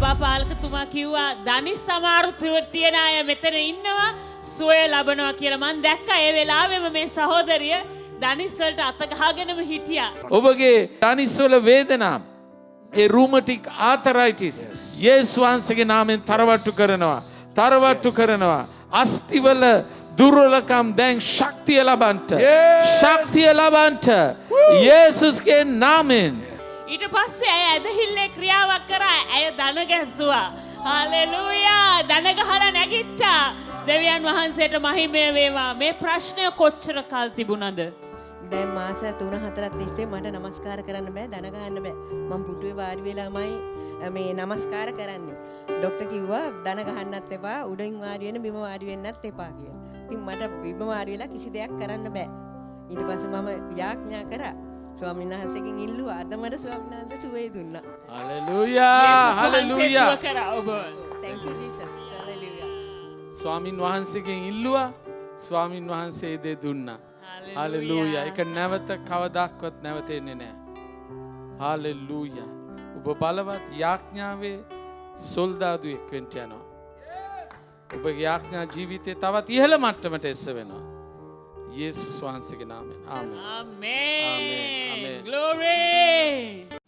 සභාපාලකතුමා කිව්වා ධනිස් සමහරු තියෙන අය මෙතන ඉන්නවා සුවය ලබනවා කියලා. මම දැක්කා ඒ වෙලාවෙම මේ සහෝදරිය ධනිස් වලට අත ගහගෙනම හිටියා. ඔබගේ ධනිස් වල වේදනා ඒ රූමටික් ආතරයිටිස් යේසුස් වහන්සේගේ නාමයෙන් තරවට්ටු කරනවා. අස්තිවල දුර්වලකම් දැන් ශක්තිය ලබන්ට යේසුස්ගේ නාමයෙන්. ඊට පස්සේ ඇය ඇදහිල්ලේ ක්‍රියාවක් කරා. ඇය දන ගැස්සුවා. හාලෙලූයා! දන ගහලා නැගිට්ටා. දෙවියන් වහන්සේට මහිමය වේවා. මේ ප්‍රශ්නය කොච්චර කල් තිබුණද? දැන් මාස 3-4ක් තිස්සේ මට නමස්කාර කරන්න බෑ, දන ගහන්න බෑ. මම පුටුවේ වාඩි වෙලාමයි මේ නමස්කාර කරන්නේ. ડોක්ටර් කිව්වා දන ගහන්නත් එපා, උඩින් වාඩි වෙන්න බිම වාඩි වෙන්නත් එපා කියලා. ඉතින් මට බිම වාඩි වෙලා කිසි දෙයක් කරන්න බෑ. ඊට පස්සේ මම යාඥා කරා. ස්වාමීන් වහන්සේගෙන් ඉල්ලුවා. අද මට ස්වාමීන් වහන්සේ සුවය දුන්නා. Hallelujah. Thank you Jesus. Hallelujah. ස්වාමින් වහන්සේගෙන් ඉල්ලුවා. ස්වාමින් වහන්සේ දේ දුන්නා. හලෙලූයා. ඒක නැවත කවදාවත් නැවතෙන්නේ නැහැ. හලෙලූයා. ඔබ බලවත් යාඥාවේ සොල්දාදුවෙක් වෙන්න යනවා. ඔබගේ යාඥා ජීවිතේ තවත් ඉහළ මට්ටමට එස්ස වෙනවා. යේසුස් වහන්සේගේ නාමයෙන්. ආමෙන්. Amen. Glory.